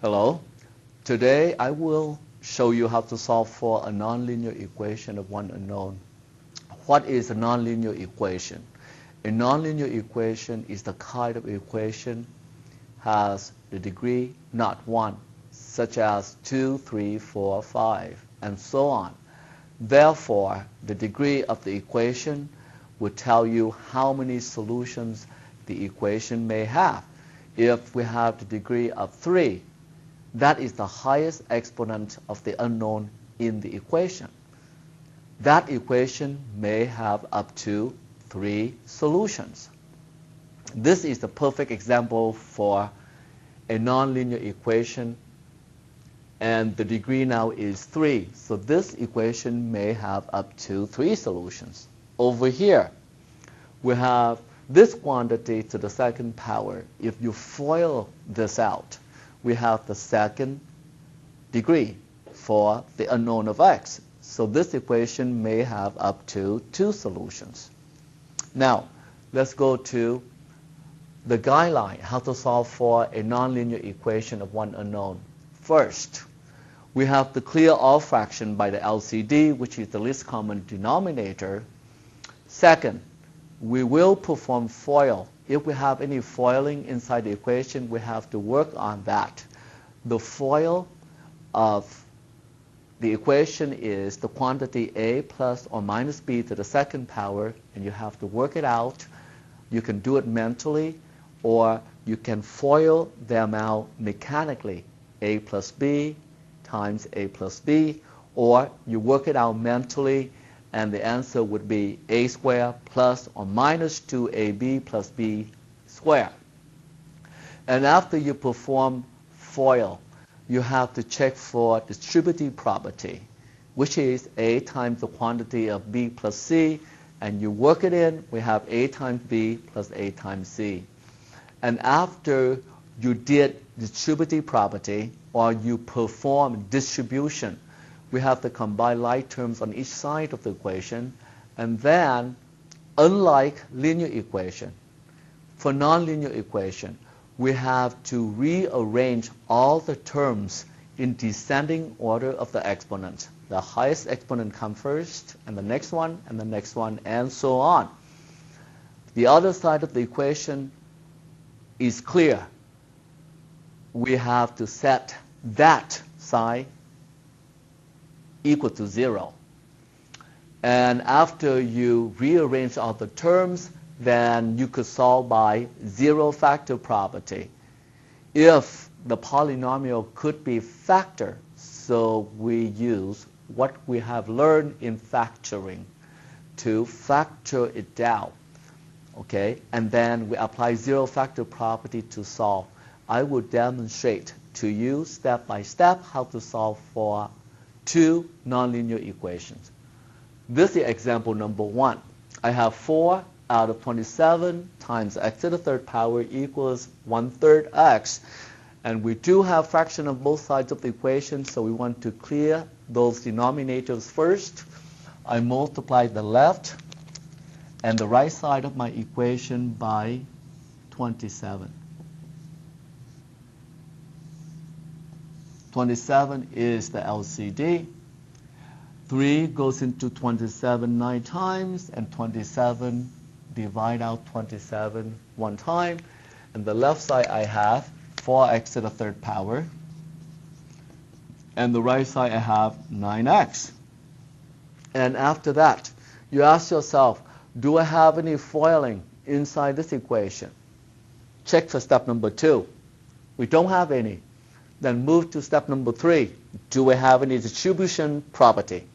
Hello. Today I will show you how to solve for a nonlinear equation of one unknown. What is a nonlinear equation? A nonlinear equation is the kind of equation has the degree not 1, such as 2, 3, 4, 5, and so on. Therefore, the degree of the equation will tell you how many solutions the equation may have. If we have the degree of 3, that is the highest exponent of the unknown in the equation. That equation may have up to 3 solutions. This is the perfect example for a nonlinear equation, and the degree now is 3. So this equation may have up to 3 solutions. Over here, we have this quantity to the second power. If you FOIL this out, we have the second degree for the unknown of x. So this equation may have up to 2 solutions. Now, let's go to the guideline, how to solve for a nonlinear equation of one unknown. First, we have to clear all fraction by the LCD, which is the least common denominator. Second, we will perform FOIL. If we have any foiling inside the equation, we have to work on that. The FOIL of the equation is the quantity a plus or minus b to the second power, and you have to work it out. You can do it mentally, or you can FOIL them out mechanically. A plus b times a plus b, or you work it out mentally, and the answer would be a squared plus or minus 2ab plus b squared. And after you perform FOIL, you have to check for distributive property, which is a times the quantity of b plus c, and you work it in, we have a times b plus a times c. And after you did distributive property, or you perform distribution, we have to combine like terms on each side of the equation. And then, unlike linear equation, for nonlinear equation, we have to rearrange all the terms in descending order of the exponent. The highest exponent comes first, and the next one, and the next one, and so on. The other side of the equation is clear. We have to set that side equal to 0. And after you rearrange all the terms, then you could solve by zero factor property. If the polynomial could be factored, so we use what we have learned in factoring to factor it down. Okay? And then we apply zero factor property to solve. I will demonstrate to you step by step how to solve for 2 nonlinear equations. This is example number 1. I have 4 out of 27 times x to the third power equals 1/3 x. And we do have fraction on both sides of the equation, so we want to clear those denominators first. I multiply the left and the right side of my equation by 27. 27 is the LCD. 3 goes into 27 9 times, and 27 divide out 27 one time. And the left side I have 4x to the third power. And the right side I have 9x. And after that, you ask yourself, do I have any foiling inside this equation? Check for step number 2. We don't have any. Then move to step number 3. Do we have any distribution property?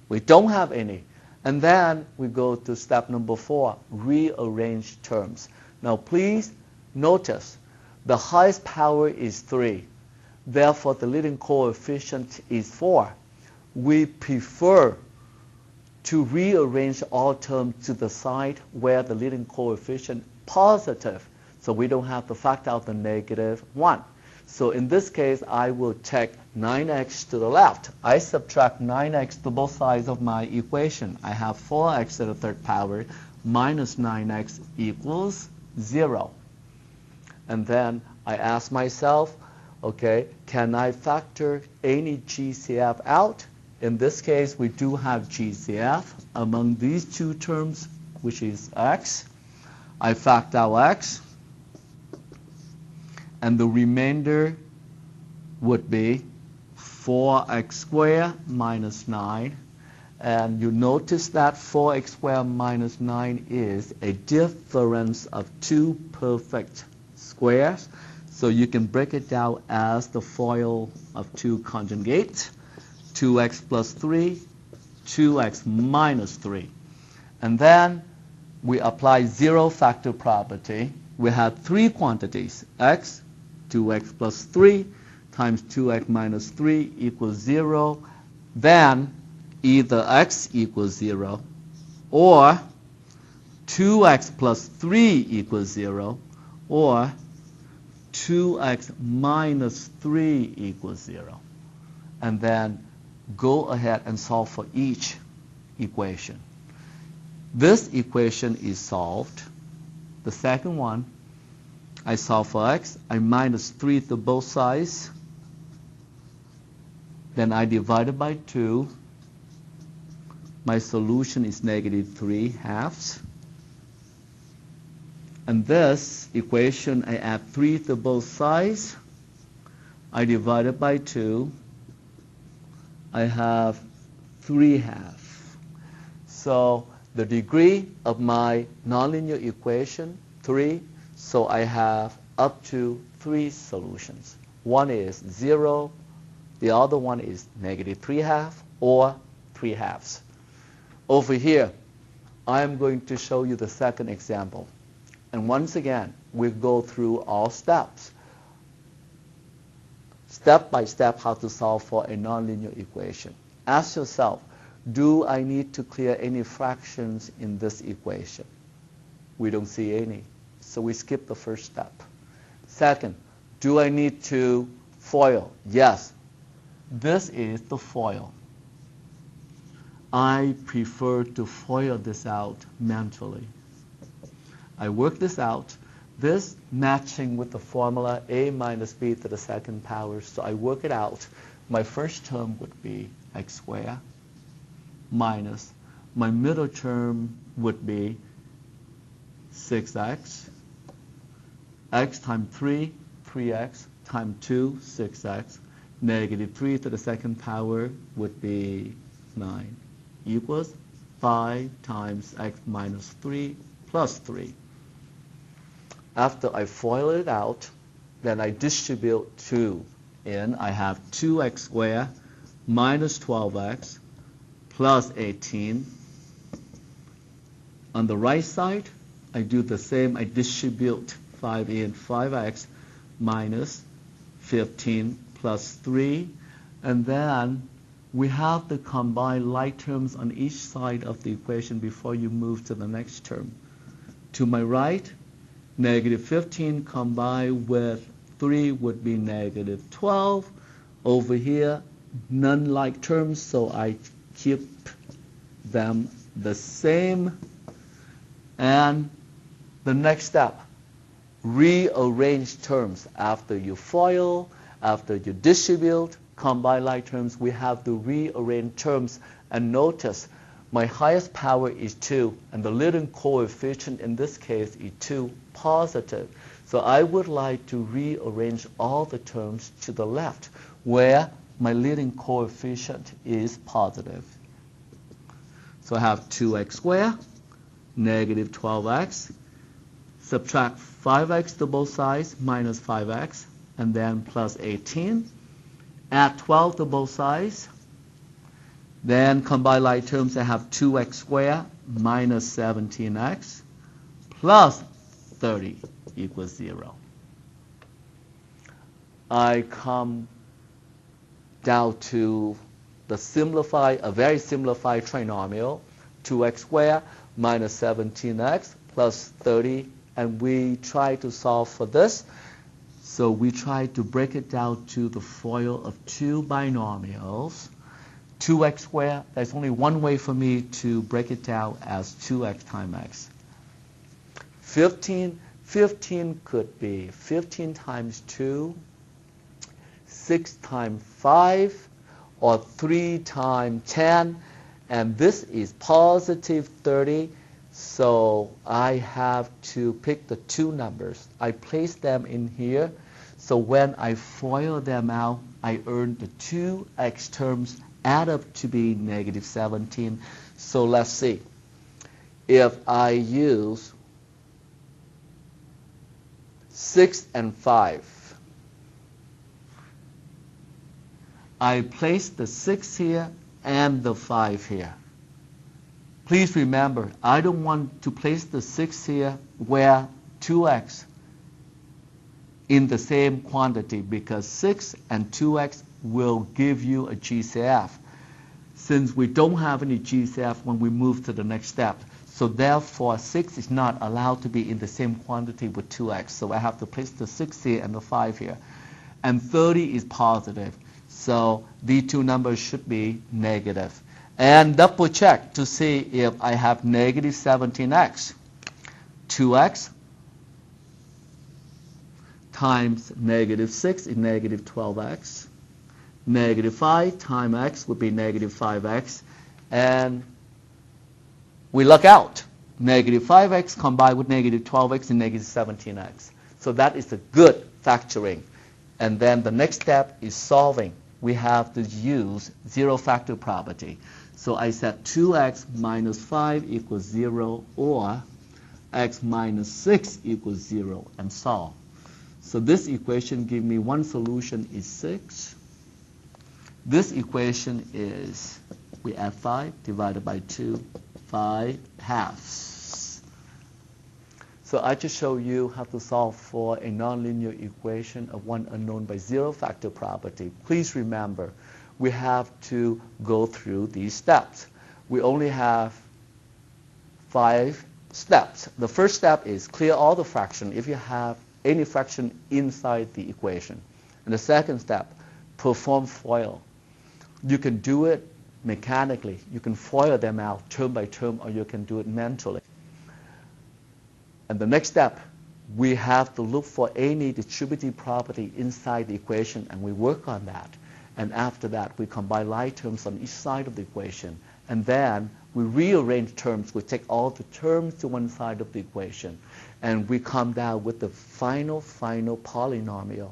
We don't have any. And then we go to step number 4, rearrange terms. Now please notice the highest power is 3. Therefore, the leading coefficient is 4. We prefer to rearrange all terms to the side where the leading coefficient positive, so we don't have to factor out the -1. So in this case, I will check 9x to the left. I subtract 9x to both sides of my equation. I have 4x to the third power minus 9x equals 0. And then I ask myself, Okay, can I factor any GCF out? In this case, we do have GCF among these two terms, which is x. I factor out x, and the remainder would be 4x squared minus 9. And you notice that 4x squared minus 9 is a difference of two perfect squares. So you can break it down as the FOIL of two conjugates, 2x plus 3, 2x minus 3. And then we apply zero factor property. We have three quantities, x, 2x plus 3, times 2x minus 3 equals 0. Then either x equals 0 or 2x plus 3 equals 0 or 2x minus 3 equals 0. And then go ahead and solve for each equation. This equation is solved. The second one, I solve for x. I minus 3 to both sides. Then I divide it by 2. My solution is negative 3 halves. And this equation, I add 3 to both sides. I divide it by 2. I have 3 halves. So the degree of my nonlinear equation, 3. So I have up to 3 solutions. One is 0. The other one is negative 3 halves or 3 halves. Over here, I am going to show you the second example. And once again, we go through all steps. Step by step how to solve for a nonlinear equation. Ask yourself, do I need to clear any fractions in this equation? We don't see any, so we skip the first step. Second, do I need to FOIL? Yes. This is the FOIL. I prefer to FOIL this out mentally. I work this out. This matching with the formula a minus b to the second power. So I work it out. My first term would be x squared minus my middle term would be 6x. X times 3, 3x times 2, 6x. Negative 3 to the second power would be 9 equals 5 times x minus 3 plus 3. After I FOIL it out, then I distribute 2 in. I have 2x squared minus 12x plus 18. On the right side, I do the same. I distribute 5 in, 5x minus 15 plus 3. And then we have to combine like terms on each side of the equation before you move to the next term. To my right, negative 15 combined with 3 would be negative 12. Over here, none like terms, so I keep them the same. And the next step, rearrange terms. After you FOIL, after you distribute, combine like terms, we have to rearrange terms. And notice, my highest power is 2, and the leading coefficient in this case is 2 positive. So I would like to rearrange all the terms to the left, where my leading coefficient is positive. So I have 2x squared, negative 12x, subtract 5x to both sides, minus 5x, and then plus 18. Add 12 to both sides. Then combine like terms, I have 2x squared minus 17x plus 30 equals 0. I come down to a very simplified trinomial, 2x squared minus 17x plus 30, and we try to solve for this. So we try to break it down to the FOIL of two binomials. 2x squared, there's only one way for me to break it down as 2x times x. 15 could be 15 times 2 6 times 5 or 3 times 10, and this is positive 30. So I have to pick the two numbers. I place them in here. So when I FOIL them out, I earn the two x terms add up to be negative 17. So let's see. If I use 6 and 5, I place the 6 here and the 5 here. Please remember, I don't want to place the 6 here where 2x in the same quantity, because 6 and 2x will give you a GCF. Since we don't have any GCF when we move to the next step, so therefore 6 is not allowed to be in the same quantity with 2x. So I have to place the 6 here and the 5 here. And 30 is positive. So these two numbers should be negative. And double check to see if I have negative 17x. 2x times negative 6 is negative 12x. Negative 5 times x would be negative 5x. And we luck out. Negative 5x combined with negative 12x and negative 17x. So that is a good factoring. And then the next step is solving. We have to use zero factor property. So I said 2x minus 5 equals 0, or x minus 6 equals 0, and solve. So this equation gives me one solution is 6. This equation is, we add 5 divided by 2, 5 halves. So I just show you how to solve for a nonlinear equation of one unknown by zero factor property. Please remember, we have to go through these steps. We only have 5 steps. The first step is clear all the fraction if you have any fraction inside the equation. And the second step, perform FOIL. You can do it mechanically. You can FOIL them out term by term, or you can do it mentally. And the next step, we have to look for any distributive property inside the equation, and we work on that. And after that, we combine like terms on each side of the equation. And then we rearrange terms. We take all the terms to one side of the equation. And we come down with the final polynomial.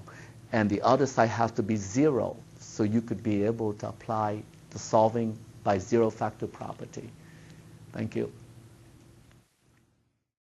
And the other side has to be 0. So you could be able to apply the solving by zero factor property. Thank you.